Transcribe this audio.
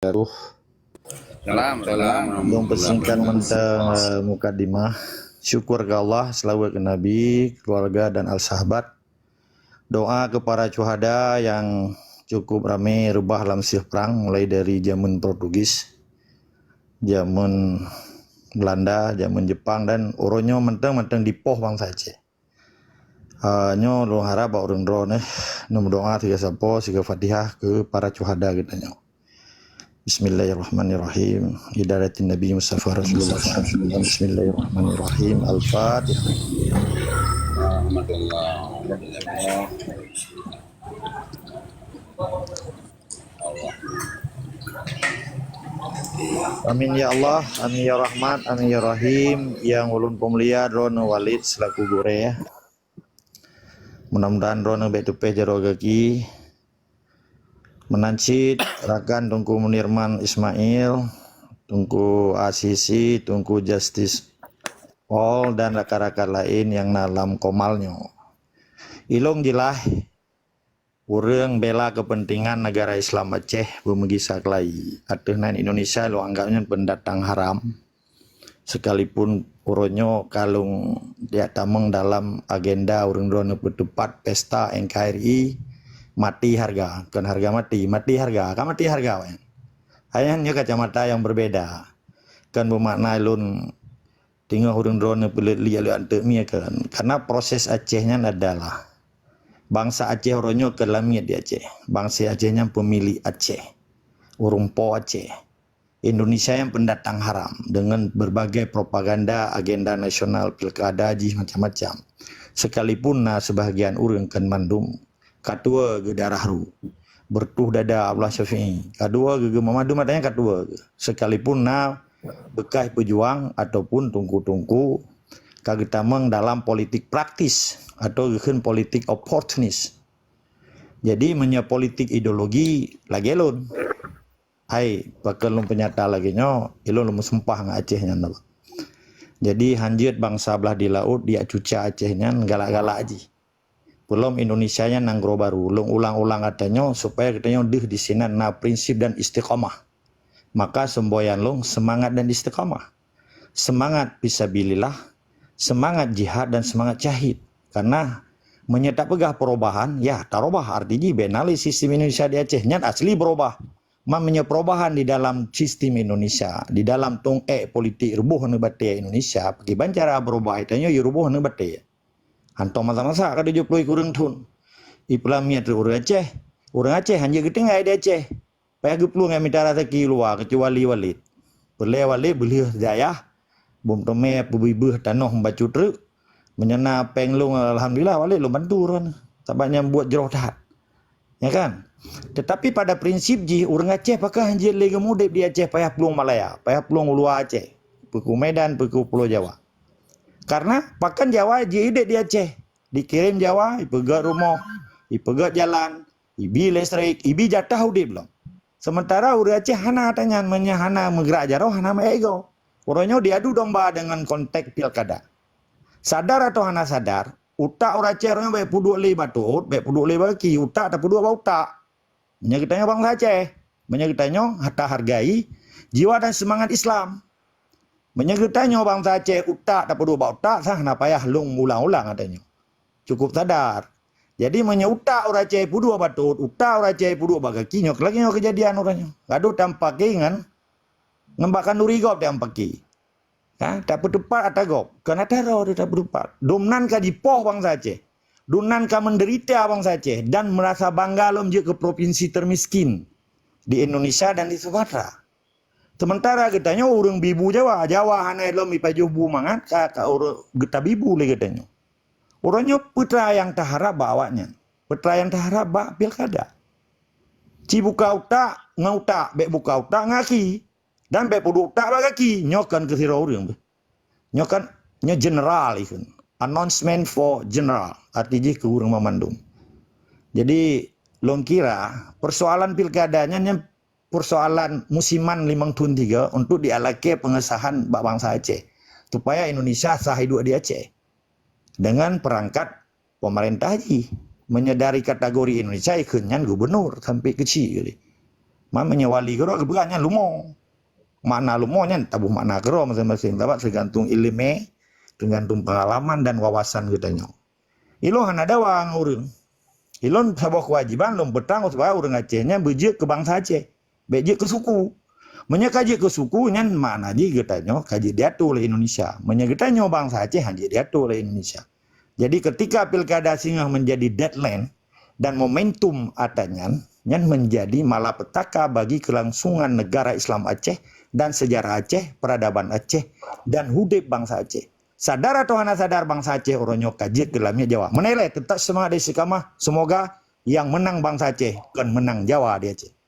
Ruh Salam. dong pesingkan mentang mukadimah. Syukur ke Allah, selawat ke Nabi, keluarga dan al-sahabat. Doa ke para syuhada yang cukup ramai rubah dalam siah perang, mulai dari zaman Portugis, zaman Belanda, zaman Jepang, dan oronyo mentang-mentang dipoh bangsa Aceh. Nyo lo harap orang drone nom doa tiga sapo tiga Fatihah ke para syuhada kita nyo. Bismillahirrahmanirrahim. Hidaratin Nabi Mustafa Rasulullah SAW. Bismillahirrahmanirrahim. Al-Fatihah. Amin ya Allah, amin ya Rahman, amin ya Rahim. Yang ulun pemulia Rono Walid selaku gure ya. Mudah-mudahan Rono betupe jaro gaki. Menancit rakan tungku Munirman Ismail, tungku Asisi, tungku Justice All dan rakan-rakan lain yang dalam komalnya. Ilong jilah urang bela kepentingan negara Islam Aceh bemegisak lai. Ateunan Indonesia lo anggapnya pendatang haram. Sekalipun uronyo kalung dia tameng dalam agenda urang drone bertepat pesta NKRI mati harga, kan harga mati harga, kan mati harga kan. Ayahnya kacamata yang berbeda. Kan bermakna lun tinggal urang drone pelit lihat antek mia kan. Karena proses Acehnya adalah bangsa Aceh oronyo kelamiat di Aceh. Bangsa Acehnya pemilih Aceh. Urumpo Aceh. Indonesia yang pendatang haram dengan berbagai propaganda agenda nasional pilkada haji macam-macam. Sekalipun sebahagian urang kan mandum katua ke darah ru. Bertuh dada Allah Syafi'i. Kedua ke Mamadu matanya katua. Sekalipun bekas pejuang ataupun tungku-tungku kagetamang dalam politik praktis atau gehen politik oportunis. Jadi politik ideologi lagi elon. Hai, bakal lum penyata lagi nyo, elon lum sempah ng Acehnya nol. Jadi hanjit bangsa belah di laut dia cuca Acehnya galak-galak aja. Belum Indonesianya nanggro baru, lung ulang-ulang katanya supaya katanya deh di sini prinsip dan istiqomah. Maka semboyan lung semangat dan istiqomah. Semangat fisabilillah, semangat jihad dan semangat jahid. Karena menyetap pegah perubahan, ya tarobah artinya benali sistem Indonesia di Aceh nyat asli berubah. Mamanya perubahan di dalam sistem Indonesia, di dalam politik rubuh nebate Indonesia, pergi bancara berubah itanya rubuh nebate. Hanto masa-masa kada juploi kurang tun. Iplamia tu orang Aceh. Orang Aceh hanya kita ngai di Aceh. Payah geplu ngai mitara taki luar kecuali Walid. Boleh Walid boleh jaya. Bom tome bubuh tanah membacu truk. Menyena penglung alhamdulillah Walid lu bantu ron. Sabanya buat jerohat. Ya kan? Tetapi pada prinsip orang Aceh pakai hanya lagi mudik di Aceh payah peluang Malaya, payah peluang luar Aceh. Peku Medan, peku Pulau Jawa. Karena pakan Jawa ide di Aceh. Dikirim Jawa, ipegat rumah, ipegat jalan, ibi listrik, ibi jatah udah belum. Sementara orang Aceh hana tanya hana menggerak jaro, hana ego. Orangnya diadu domba dengan konteks pilkada. Sadar atau hana sadar, utak orang Aceh orangnya baik puduk li batut, baik puduk li baki, utak tak puduk bau utak. Menyakitanya bangsa Aceh, menyakitanya harta hargai jiwa dan semangat Islam. Menyakitanya bangsa Aceh utak tak perlu bawa utak sah nak payah lung ulang-ulang katanya. Cukup sadar. Jadi utak orang Aceh pudu batut, utak orang Aceh pudu bagaki nyok lagi nyok kejadian orangnya. Gaduh tampak ingan ngembakan duri gop tampak ki. Tak berdepat atau gop. Karena teror dia tak berdepat. Domnan ka dipoh bangsa Aceh. Domnan ka menderita bangsa Aceh dan merasa bangga lom je ke provinsi termiskin di Indonesia dan di Sumatera. Sementara katanya orang bibu Jawa hana elom ipaju bu mangat ka orang geta bibu le katanya. Orangnya putra yang taharap bawanya. Putra yang taharap ba pilkada. Ci buka utak, ngautak, bek buka utak ngaki. Dan bek pudu utak bagaki, nyokan ke sira urang. Nyokan nya general ikun. Announcement for general, artinya ke urang mamandum. Jadi long kira persoalan pilkadanya persoalan musiman 5 tahun 3 untuk dialake pengesahan bangsa Aceh supaya Indonesia sah hidup di Aceh dengan perangkat pemerintah haji menyadari kategori Indonesia ikunnya gubernur sampai kecil. Mamanya wali gero keberannya lumo. Makna lumonya tabuh makna gero masing-masing. Dapat tergantung ilmu, tergantung pengalaman dan wawasan katanya. Ilo hana dawang urang. Ilon sebuah kewajiban lom petang supaya urang Acehnya bejek ke bangsa Aceh. Bejek ke suku. Menyakaji ke suku nyan mana ji katanya kaji diatur oleh Indonesia. Menyakitanya bangsa Aceh haji diatur oleh Indonesia. Jadi ketika pilkada singa menjadi deadline dan momentum adanya yang menjadi malapetaka bagi kelangsungan negara Islam Aceh dan sejarah Aceh, peradaban Aceh dan hudib bangsa Aceh. Sadar atau hana sadar bangsa Aceh orangnya kaji dalamnya Jawa. Menilai tetap semangat istiqamah. Semoga yang menang bangsa Aceh kan menang Jawa di Aceh.